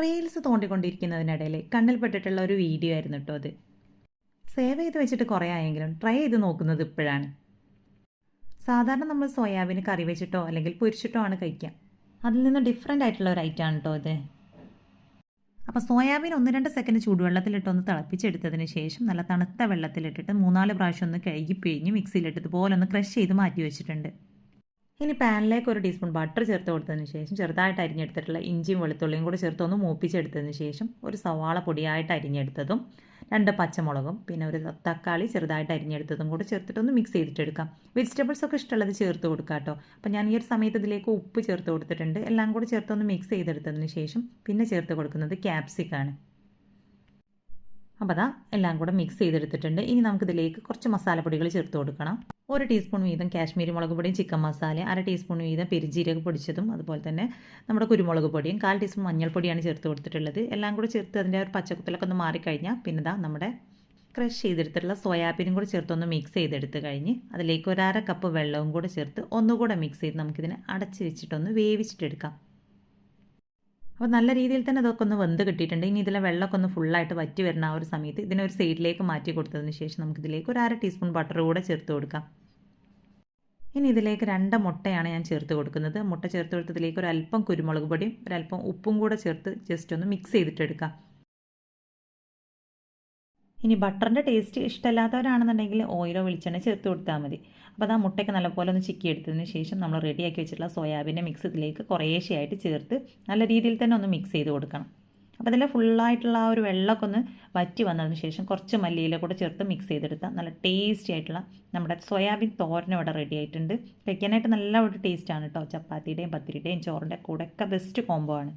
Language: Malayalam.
റീൽസ് തോണ്ടിക്കൊണ്ടിരിക്കുന്നതിനിടയിൽ കണ്ണിൽപ്പെട്ടിട്ടുള്ള ഒരു വീഡിയോ ആയിരുന്നു കേട്ടോ അത്. സേവ് ചെയ്ത് വെച്ചിട്ട് കുറേ ആയെങ്കിലും ട്രൈ ചെയ്ത് നോക്കുന്നത് ഇപ്പോഴാണ്. സാധാരണ നമ്മൾ സോയാബീൻ കറി വെച്ചിട്ടോ അല്ലെങ്കിൽ പൊരിച്ചിട്ടോ ആണ് കഴിക്കുക. അതിൽ നിന്ന് ഡിഫറെൻ്റ് ആയിട്ടുള്ള ഒരു ഐറ്റം ആണ് കേട്ടോ ഇത്. അപ്പോൾ സോയാബീൻ 1-2 സെക്കൻഡ് ചൂടുവെള്ളത്തിലിട്ടൊന്ന് തിളപ്പിച്ചെടുത്തതിന് ശേഷം നല്ല തണുത്ത വെള്ളത്തിലിട്ടിട്ട് 3-4 പ്രാവശ്യം ഒന്ന് കഴുകി പിഴിഞ്ഞ് മിക്സിയിലിട്ട് ഇതുപോലെ ഒന്ന് ക്രഷ് ചെയ്ത് മാറ്റി വെച്ചിട്ടുണ്ട്. ഇനി പാനിലേക്ക് 1 ടീസ്പൂൺ ബട്ടർ ചേർത്ത് കൊടുത്തതിന് ശേഷം ചെറുതായിട്ട് അരിഞ്ഞെടുത്തിട്ടുള്ള ഇഞ്ചിയും വെളുത്തുള്ളിയും കൂടി ചേർത്ത് ഒന്ന് മൂപ്പിച്ചെടുത്തതിന് ശേഷം ഒരു സവാള പൊടിയായിട്ട് അരിഞ്ഞെടുത്തതും 2 പച്ചമുളകും പിന്നെ ഒരു തക്കാളി ചെറുതായിട്ട് അരിഞ്ഞെടുത്തതും കൂടി ചേർത്തിട്ടൊന്ന് മിക്സ് ചെയ്തിട്ടെടുക്കാം. വെജിറ്റബിൾസ് ഒക്കെ ഇഷ്ടമുള്ളത് ചേർത്ത് കൊടുക്കാം കേട്ടോ. അപ്പോൾ ഞാൻ ഈ ഒരു സമയത്ത് ഇതിലേക്ക് ഉപ്പ് ചേർത്ത് കൊടുത്തിട്ടുണ്ട്. എല്ലാം കൂടി ചേർത്തൊന്ന് മിക്സ് ചെയ്തെടുത്തതിന് ശേഷം പിന്നെ ചേർത്ത് കൊടുക്കുന്നത് ക്യാപ്സിക്കാണ്. അപ്പോൾ അതാ എല്ലാം കൂടെ മിക്സ് ചെയ്തെടുത്തിട്ടുണ്ട്. ഇനി നമുക്കിതിലേക്ക് കുറച്ച് മസാലപ്പൊടികൾ ചേർത്ത് കൊടുക്കണം. 1 ടീസ്പൂൺ വീതം കാശ്മീരി മുളക് പൊടിയും ചിക്കൻ മസാല, 1/2 ടീസ്പൂൺ വീതം പെരുംജീരക പൊടിച്ചതും അതുപോലെ തന്നെ നമ്മുടെ കുരുമുളക് പൊടിയും 1/4 ടീസ്പൂൺ മഞ്ഞൾപ്പൊടിയാണ് ചേർത്ത് കൊടുത്തിട്ടുള്ളത്. എല്ലാം കൂടി ചേർത്ത് അതിൻ്റെ ഒരു പച്ചക്കുത്തലൊക്കെ ഒന്ന് മാറിക്കഴിഞ്ഞാൽ പിന്നെ ഇതാ നമ്മുടെ ക്രഷ് ചെയ്തെടുത്തിട്ടുള്ള സോയാബീനും കൂടി ചേർത്തൊന്ന് മിക്സ് ചെയ്തെടുത്ത് കഴിഞ്ഞ് അതിലേക്ക് 1/2 കപ്പ് വെള്ളവും കൂടെ ചേർത്ത് ഒന്നുകൂടെ മിക്സ് ചെയ്ത് നമുക്കിതിനെ അടച്ച് വെച്ചിട്ടൊന്ന് വേവിച്ചിട്ടെടുക്കാം. അപ്പോൾ നല്ല രീതിയിൽ തന്നെ ഇതൊക്കെ ഒന്ന് വെന്ത് കിട്ടിയിട്ടുണ്ട്. ഇനി ഇതിലെ വെള്ളമൊക്കെ ഒന്ന് ഫുള്ളായിട്ട് വറ്റി വരുന്ന ആ ഒരു സമയത്ത് ഇതിനെ ഒരു സൈഡിലേക്ക് മാറ്റി കൊടുത്തതിന് ശേഷം നമുക്കിതിലേക്ക് 1/2 ടീസ്പൂൺ ബട്ടർ കൂടെ ചേർത്ത് കൊടുക്കാം. ഇനി ഇതിലേക്ക് 2 മുട്ടയാണ് ഞാൻ ചേർത്ത് കൊടുക്കുന്നത്. മുട്ട ചേർത്ത് കൊടുത്തതിലേക്ക് ഒരല്പം കുരുമുളക് പൊടിയും ഒരല്പം ഉപ്പും കൂടെ ചേർത്ത് ജസ്റ്റ് ഒന്ന് മിക്സ് ചെയ്തിട്ടെടുക്കാം. ഇനി ബട്ടറിൻ്റെ ടേസ്റ്റ് ഇഷ്ടമില്ലാത്തവരാണെന്നുണ്ടെങ്കിൽ ഓയിലോ വെളിച്ചെണ്ണ ചേർത്ത് കൊടുത്താൽ മതി. അപ്പോൾ അത് ആ മുട്ടയ്ക്ക് നല്ലപോലെ ഒന്ന് ചിക്കി എടുത്തതിന് ശേഷം നമ്മൾ റെഡിയാക്കി വെച്ചിട്ടുള്ള സോയാബീൻ്റെ മിക്സ് ഇതിലേക്ക് കുറേശ്ശെയായിട്ട് ചേർത്ത് നല്ല രീതിയിൽ തന്നെ ഒന്ന് മിക്സ് ചെയ്ത് കൊടുക്കണം. അപ്പോൾ ഇതിൽ ഫുള്ളായിട്ടുള്ള ആ ഒരു വെള്ളമൊക്കെ ഒന്ന് വറ്റി വന്നതിന് ശേഷം കുറച്ച് മല്ലിയില കൂടെ ചേർത്ത് മിക്സ് ചെയ്തെടുത്താൽ നല്ല ടേസ്റ്റി ആയിട്ടുള്ള നമ്മുടെ സോയാബീൻ തോരൻ ഇവിടെ റെഡി ആയിട്ടുണ്ട്. കഴിക്കാനായിട്ട് നല്ല ഒരു ടേസ്റ്റാണ് കേട്ടോ. ചപ്പാത്തിയുടെയും പത്തിരിയുടെയും ചോറിൻ്റെ കൂടെയൊക്കെ ബെസ്റ്റ് കോംബോ ആണ്.